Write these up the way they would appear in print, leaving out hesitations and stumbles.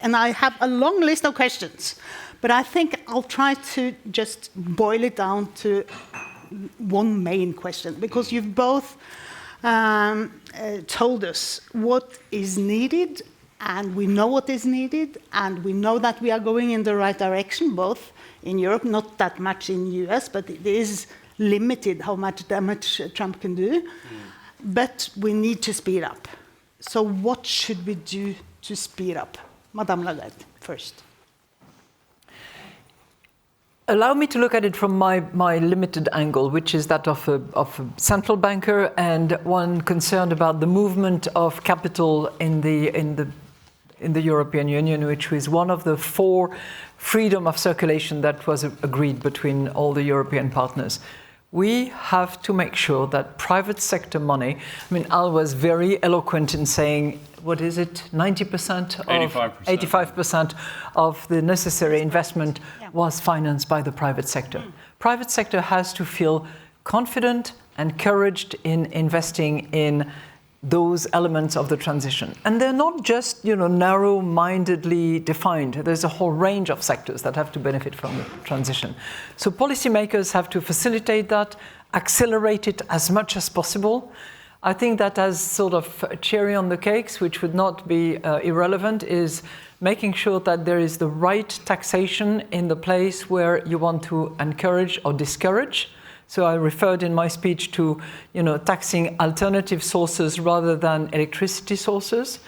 And I have a long list of questions, but I think I'll try to just boil it down to one main question, because you've both told us what is needed, and we know what is needed, and we know that we are going in the right direction, both in Europe, not that much in the US, but it is limited how much damage Trump can do. But we need to speed up. So what should we do to speed up? Madame Lagarde, first. Allow me to look at it from my limited angle, which is that of a central banker and one concerned about the movement of capital in the European Union, which was one of the 4 freedom of circulation that was agreed between all the European partners. We have to make sure that private sector money, I mean, Al was very eloquent in saying, what is it, 90% of 85% of the necessary investment was financed by the private sector. Private sector has to feel confident, encouraged in investing in those elements of the transition. And they're not just, narrow-mindedly defined. There's a whole range of sectors that have to benefit from the transition. So policymakers have to facilitate that, accelerate it as much as possible. I think that as sort of a cherry on the cakes, which would not be irrelevant, is making sure that there is the right taxation in the place where you want to encourage or discourage. So I referred in my speech to, taxing alternative sources rather than electricity sources.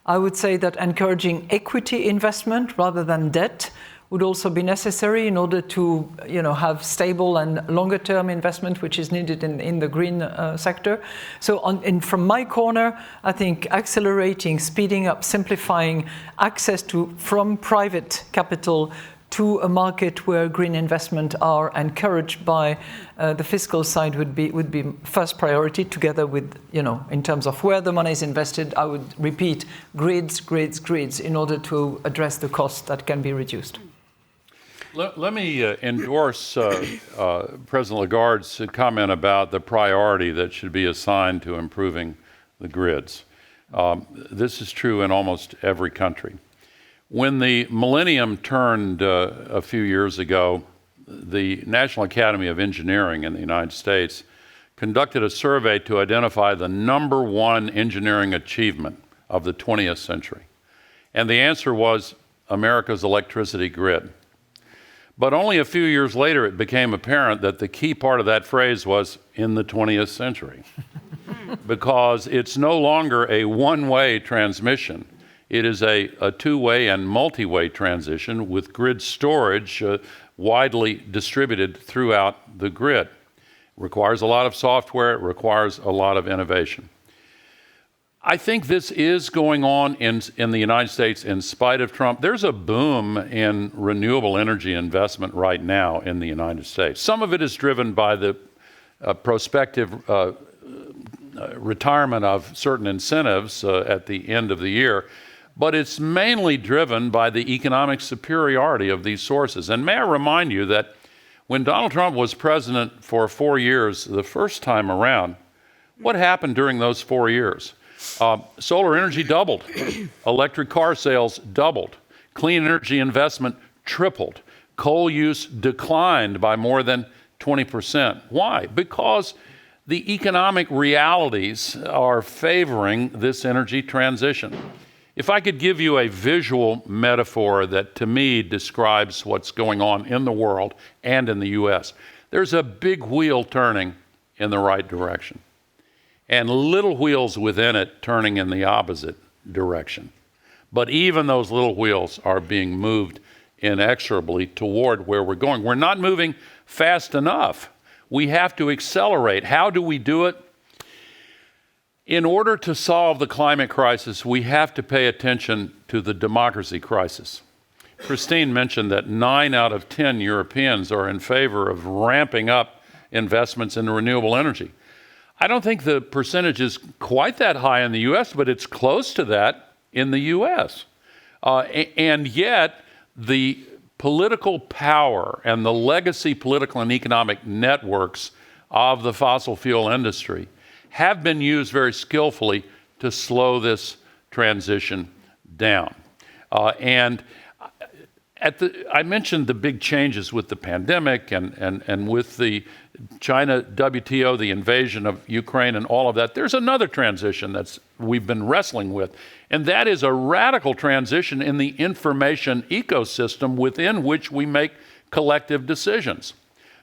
I would say that encouraging equity investment rather than debt would also be necessary in order to, have stable and longer-term investment, which is needed in the green sector. So from my corner, I think accelerating, speeding up, simplifying access from private capital to a market where green investment are encouraged by the fiscal side would be first priority, together with, in terms of where the money is invested, I would repeat, grids, in order to address the costs that can be reduced. Let me endorse President Lagarde's comment about the priority that should be assigned to improving the grids. This is true in almost every country. When the millennium turned a few years ago, the National Academy of Engineering in the United States conducted a survey to identify the #1 engineering achievement of the 20th century. And the answer was America's electricity grid. But only a few years later, it became apparent that the key part of that phrase was in the 20th century, because it's no longer a one-way transmission. It is a two-way and multi-way transition with grid storage widely distributed throughout the grid. It requires a lot of software. It requires a lot of innovation. I think this is going on in the United States in spite of Trump. There's a boom in renewable energy investment right now in the United States. Some of it is driven by the prospective retirement of certain incentives at the end of the year. But it's mainly driven by the economic superiority of these sources. And may I remind you that when Donald Trump was president for 4 years, the first time around, what happened during those 4 years? Solar energy doubled. Electric car sales doubled. Clean energy investment tripled. Coal use declined by more than 20%. Why? Because the economic realities are favoring this energy transition. If I could give you a visual metaphor that to me describes what's going on in the world and in the US, there's a big wheel turning in the right direction and little wheels within it turning in the opposite direction. But even those little wheels are being moved inexorably toward where we're going. We're not moving fast enough. We have to accelerate. How do we do it? In order to solve the climate crisis, we have to pay attention to the democracy crisis. Christine mentioned that 9 out of 10 Europeans are in favor of ramping up investments in renewable energy. I don't think the percentage is quite that high in the US, but it's close to that in the US. And yet, the political power and the legacy political and economic networks of the fossil fuel industry have been used very skillfully to slow this transition down. And I mentioned the big changes with the pandemic and with the China WTO, the invasion of Ukraine and all of that. There's another transition we've been wrestling with, and that is a radical transition in the information ecosystem within which we make collective decisions.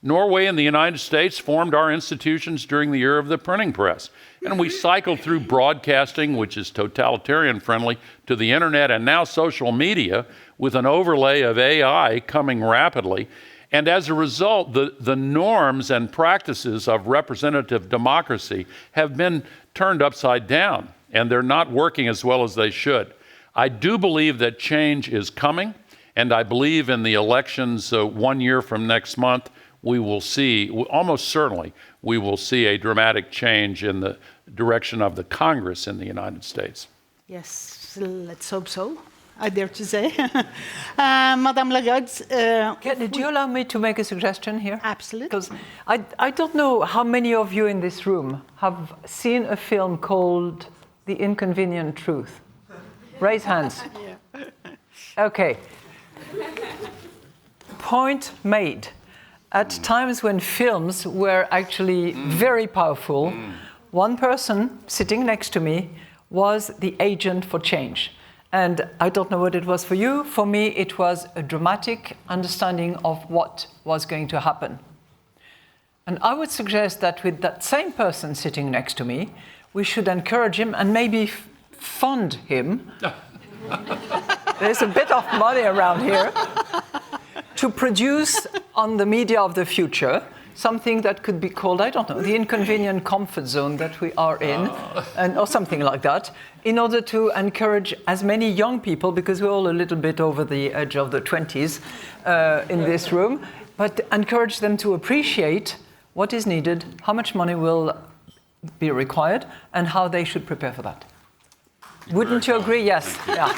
Norway and the United States formed our institutions during the era of the printing press. And we cycled through broadcasting, which is totalitarian friendly, to the internet and now social media with an overlay of AI coming rapidly. And as a result, the norms and practices of representative democracy have been turned upside down, and they're not working as well as they should. I do believe that change is coming, and I believe in the elections 1 year from next month, we will see, almost certainly, we will see a dramatic change in the direction of the Congress in the United States. Yes, let's hope so, I dare to say. Madame Lagarde. Do you allow me to make a suggestion here? Absolutely. Because I don't know how many of you in this room have seen a film called The Inconvenient Truth. Raise hands. Yeah. Okay. Point made. At times when films were actually very powerful, one person sitting next to me was the agent for change. And I don't know what it was for you. For me, it was a dramatic understanding of what was going to happen. And I would suggest that with that same person sitting next to me, we should encourage him and maybe fund him. There's a bit of money around here. To produce on the media of the future something that could be called, I don't know, the inconvenient comfort zone that we are in, or something like that, in order to encourage as many young people, because we're all a little bit over the edge of the 20s in this room, but encourage them to appreciate what is needed, how much money will be required, and how they should prepare for that. Wouldn't you agree? Yes. Yeah.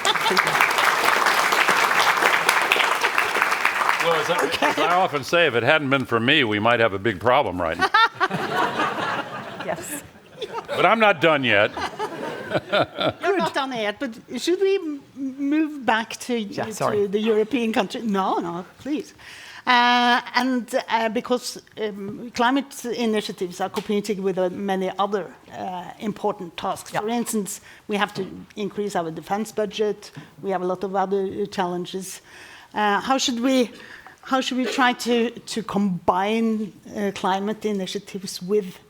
Well, as I often say, if it hadn't been for me, we might have a big problem right now. Yes. But I'm not done yet. You're not done yet, but should we move back to the European country? No, please. Because climate initiatives are competing with many other important tasks. Yeah. For instance, we have to increase our defense budget. We have a lot of other challenges. How should we try to combine climate initiatives with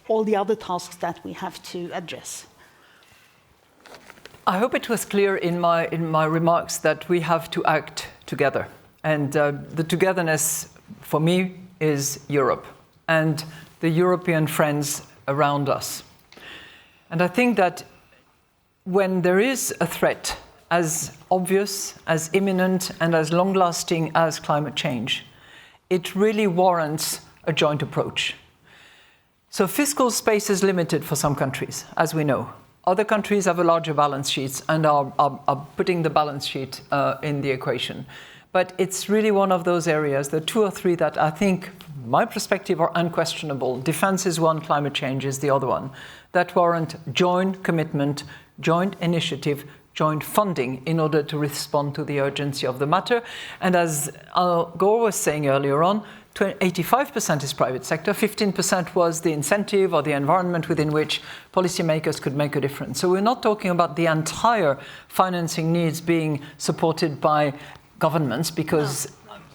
all the other tasks that we have to address? I hope it was clear in my remarks that we have to act together. And the togetherness, for me, is Europe and the European friends around us. And I think that when there is a threat as obvious, as imminent, and as long-lasting as climate change, it really warrants a joint approach. So fiscal space is limited for some countries, as we know. Other countries have a larger balance sheets and are putting the balance sheet in the equation. But it's really one of those areas, the two or three that I think, from my perspective, are unquestionable. Defense is one, climate change is the other one, that warrant joint commitment, joint initiative, joint funding in order to respond to the urgency of the matter. And as Al Gore was saying earlier on, 85% is private sector, 15% was the incentive or the environment within which policymakers could make a difference. So we're not talking about the entire financing needs being supported by governments because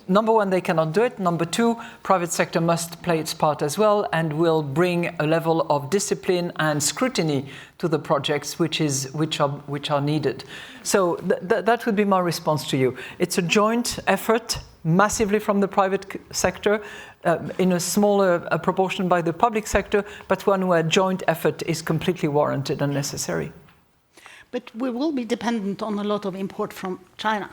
number one, they cannot do it. Number two, private sector must play its part as well and will bring a level of discipline and scrutiny to the projects which are needed. So that would be my response to you. It's a joint effort, massively from the private sector, in a smaller proportion by the public sector, but one where joint effort is completely warranted and necessary. But we will be dependent on a lot of import from China.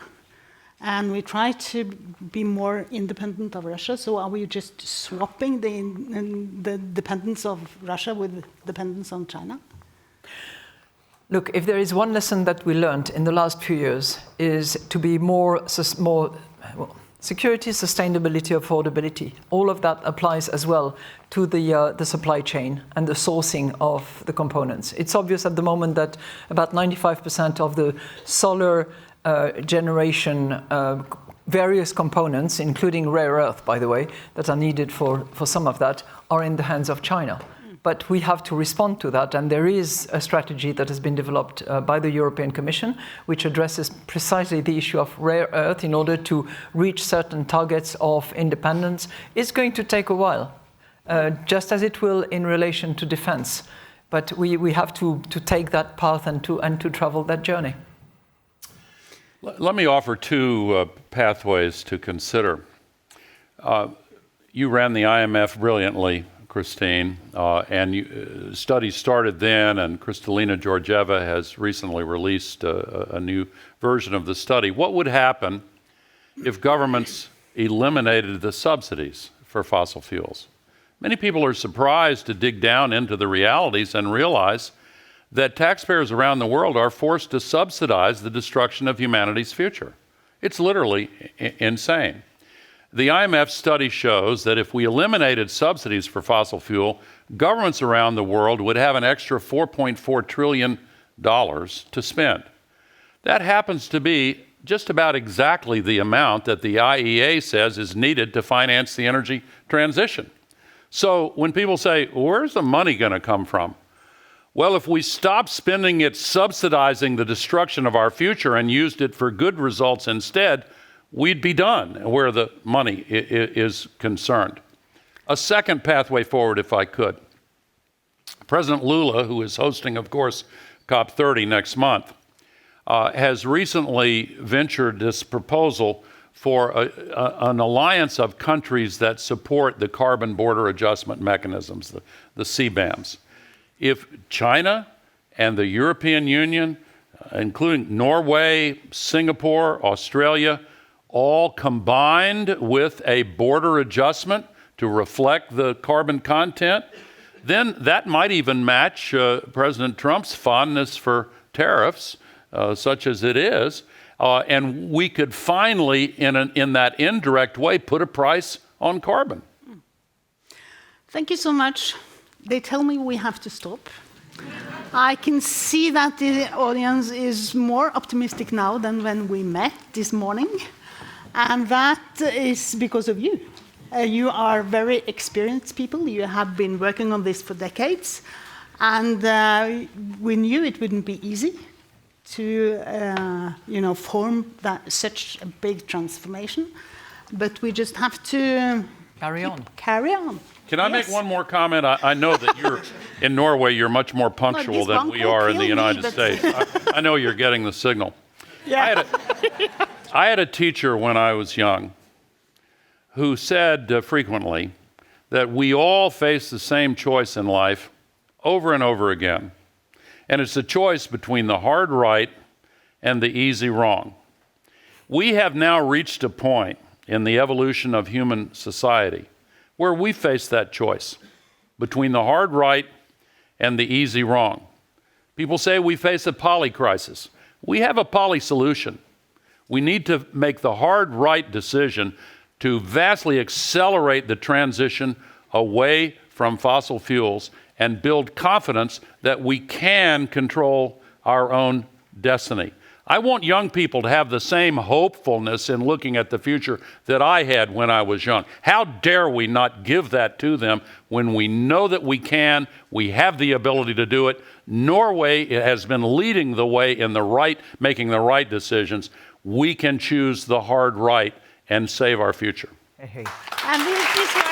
And we try to be more independent of Russia. So are we just swapping the dependence of Russia with dependence on China? Look, if there is one lesson that we learned in the last few years is to be more security, sustainability, affordability. All of that applies as well to the supply chain and the sourcing of the components. It's obvious at the moment that about 95% of the solar generation various components, including rare earth, by the way, that are needed for some of that, are in the hands of China. But we have to respond to that, and there is a strategy that has been developed by the European Commission, which addresses precisely the issue of rare earth in order to reach certain targets of independence. It's going to take a while, just as it will in relation to defense. But we have to take that path and to travel that journey. Let me offer two pathways to consider. You ran the IMF brilliantly, Christine, and studies started then, and Kristalina Georgieva has recently released a new version of the study. What would happen if governments eliminated the subsidies for fossil fuels? Many people are surprised to dig down into the realities and realize that taxpayers around the world are forced to subsidize the destruction of humanity's future. It's literally insane. The IMF study shows that if we eliminated subsidies for fossil fuel, governments around the world would have an extra $4.4 trillion to spend. That happens to be just about exactly the amount that the IEA says is needed to finance the energy transition. So when people say, where's the money going to come from? Well, if we stopped spending it subsidizing the destruction of our future and used it for good results instead, we'd be done where the money is concerned. A second pathway forward, if I could. President Lula, who is hosting, of course, COP30 next month, has recently ventured this proposal for an alliance of countries that support the carbon border adjustment mechanisms, the CBAMs. If China and the European Union, including Norway, Singapore, Australia, all combined with a border adjustment to reflect the carbon content, then that might even match President Trump's fondness for tariffs, such as it is, and we could finally, in that indirect way, put a price on carbon. Thank you so much. They tell me we have to stop. I can see that the audience is more optimistic now than when we met this morning. And that is because of you. You are very experienced people. You have been working on this for decades. And we knew it wouldn't be easy to form such a big transformation. But we just have to carry on. Can I make one more comment? I know that you're in Norway, you're much more punctual than we are in the United States. I know you're getting the signal. Yeah. I had a teacher when I was young who said frequently that we all face the same choice in life over and over again. And it's a choice between the hard right and the easy wrong. We have now reached a point in the evolution of human society where we face that choice between the hard right and the easy wrong. People say we face a poly crisis. We have a poly solution. We need to make the hard right decision to vastly accelerate the transition away from fossil fuels and build confidence that we can control our own destiny. I want young people to have the same hopefulness in looking at the future that I had when I was young. How dare we not give that to them when we know that we can, we have the ability to do it. Norway has been leading the way in making the right decisions. We can choose the hard right and save our future. Hey. And this is